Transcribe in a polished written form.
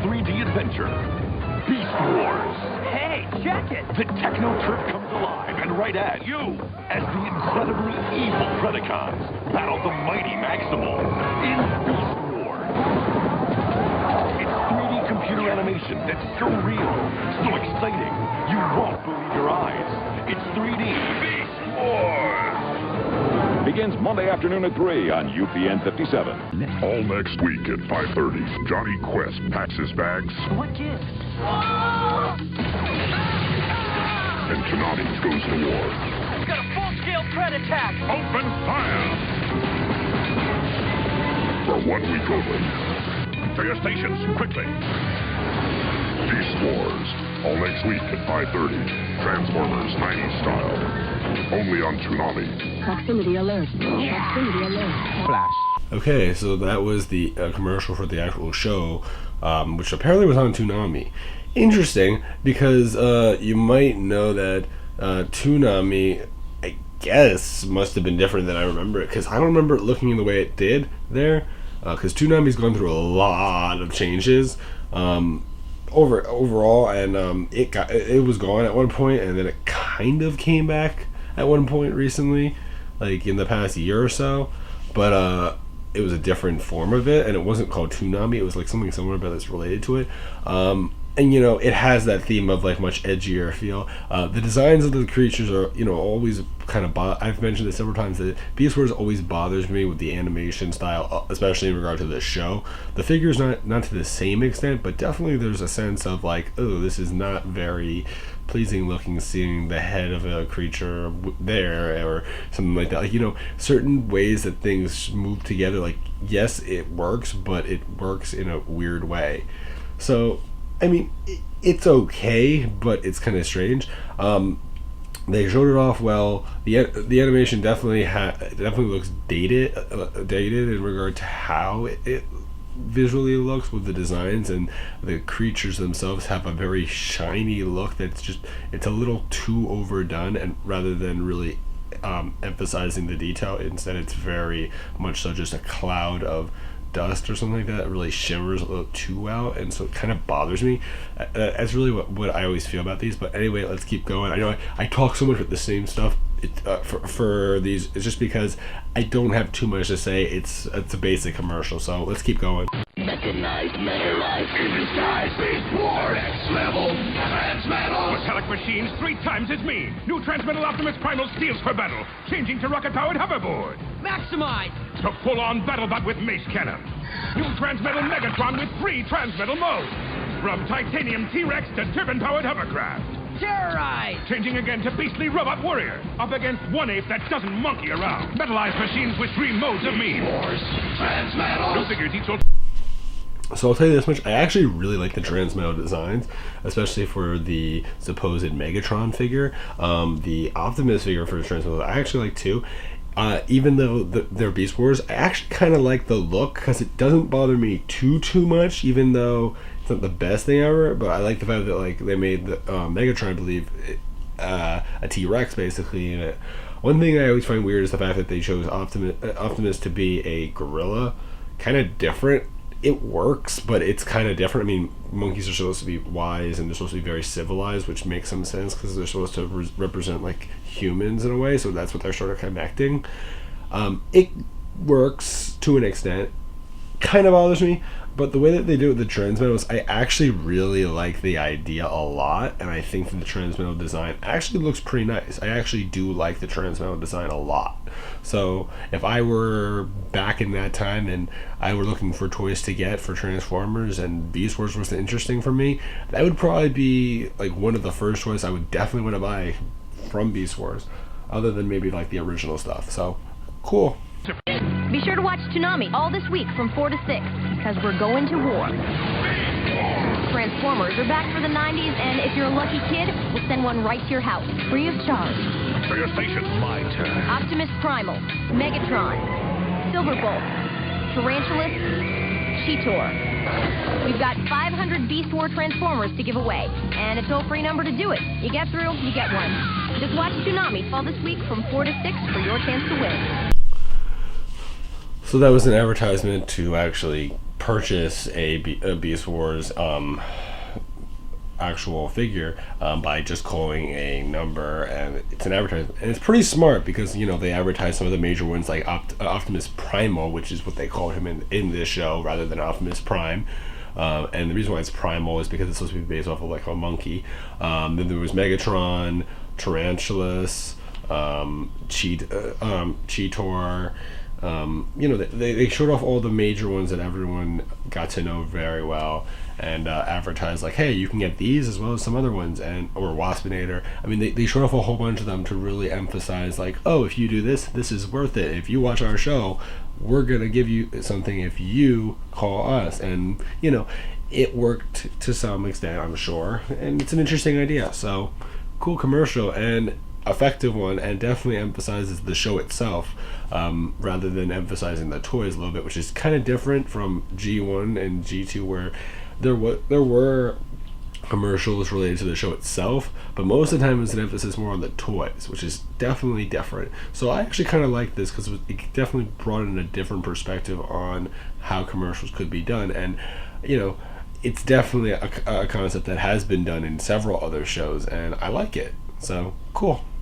3D adventure, Beast Wars. Hey, check it! The techno turf comes alive and right at you as the incredibly evil Predacons battle the mighty Maximal in Beast Wars. It's 3D computer animation that's so real, so exciting, you won't believe your eyes. It's 3D Beast Wars. Begins Monday afternoon at 3 on UPN 57. All next week at 5:30, Johnny Quest packs his bags. What gives? And Tsunami goes to war. We've got a full-scale Pred attack! Open fire! For 1 week only. To your stations, quickly. Beast Wars. All next week at 5:30. Transformers 90s style. Only on Tsunami. Proximity alert. Proximity alert. Flash. Okay, so that was the commercial for the actual show, which apparently was on Toonami. Interesting, because you might know that Toonami, I guess, must have been different than I remember it, because I don't remember it looking in the way it did there, because Toonami's gone through a lot of changes overall, and it was gone at one point, and then it kind of came back at one point recently, like in the past year or so, but it was a different form of it, and it wasn't called Toonami. It was like something similar, but it's related to it. And you know, it has that theme of like much edgier feel. The designs of the creatures are, you know, always kind of. I've mentioned this several times that Beast Wars always bothers me with the animation style, especially in regard to the show. The figures not to the same extent, but definitely there's a sense of like, oh, this is not very pleasing looking, seeing the head of a creature there or something like that. Like, you know, certain ways that things move together. Like, yes, it works, but it works in a weird way. So, I mean, it's okay, but it's kind of strange. They showed it off well. The animation definitely looks dated in regard to how it visually looks with the designs, and the creatures themselves have a very shiny look that's it's a little too overdone, and rather than really emphasizing the detail, instead it's very much so just a cloud of dust or something like that. It really shimmers a little too well, and so it kind of bothers me. That's really what I always feel about these. But anyway, let's keep going. I know I talk so much with the same stuff for these. It's just because I don't have too much to say. It's a basic commercial, so let's keep going. Mechanized metal life in disguise, Beast War, Next level, Transmetal. Metallic machines 3 times as mean. New Transmetal Optimus Primal steels for battle, changing to rocket-powered hoverboard. Maximize! To full-on BattleBot with mace cannon. New Transmetal Megatron with 3 Transmetal modes. From titanium T-Rex to turbine-powered hovercraft. Terrorize! Changing again to beastly robot warrior, up against one ape that doesn't monkey around. Metallized machines with 3 modes of mean. Wars, Transmetal. New figures each sold. So I'll tell you this much, I actually really like the Transmetal designs, especially for the supposed Megatron figure. The Optimus figure for Transmetal I actually like too. Even though they're Beast Wars, I actually kind of like the look, because it doesn't bother me too much, even though it's not the best thing ever. But I like the fact that like they made the Megatron, I believe, a T-Rex basically in it. One thing I always find weird is the fact that they chose Optimus to be a gorilla. Kind of different. It works, but it's kind of different. I mean, monkeys are supposed to be wise and they're supposed to be very civilized, which makes some sense because they're supposed to represent like humans in a way, so that's what they're sort of connecting. It works to an extent. Kind of bothers me, but the way that they do it with the Transmetals, I actually really like the idea a lot, and I think that the Transmetal design actually looks pretty nice. I actually do like the Transmetal design a lot. So if I were back in that time and I were looking for toys to get for Transformers and Beast Wars was interesting for me, that would probably be like one of the first toys I would definitely want to buy from Beast Wars, other than maybe like the original stuff. So cool. Be sure to watch Toonami all this week from 4 to 6, because we're going to war. Transformers are back for the 90s, and if you're a lucky kid, we'll send one right to your house, free of charge. To your station. My turn. Optimus Primal, Megatron, Silverbolt, Tarantulas, Cheetor. We've got 500 Beast War Transformers to give away, and a toll-free number to do it. You get through, you get one. Just watch Toonami all this week from 4 to 6 for your chance to win. So that was an advertisement to actually purchase a Beast Wars actual figure by just calling a number, and it's an advertisement, and it's pretty smart because, you know, they advertise some of the major ones like Optimus Primal, which is what they call him in this show rather than Optimus Prime. And the reason why it's Primal is because it's supposed to be based off of like a monkey. Then there was Megatron, Tarantulas, Cheetor. You know, they showed off all the major ones that everyone got to know very well, and advertised like, hey, you can get these as well as some other ones, or Waspinator. I mean, they showed off a whole bunch of them to really emphasize like, oh, if you do this, this is worth it. If you watch our show, we're gonna give you something if you call us. And, you know, it worked to some extent, I'm sure, and it's an interesting idea. So cool commercial and effective one, and definitely emphasizes the show itself, rather than emphasizing the toys a little bit, which is kind of different from G1 and G2, where there were commercials related to the show itself, but most of the time it's an emphasis more on the toys, which is definitely different. So I actually kind of like this because it definitely brought in a different perspective on how commercials could be done. And, you know, it's definitely a concept that has been done in several other shows, and I like it. So cool.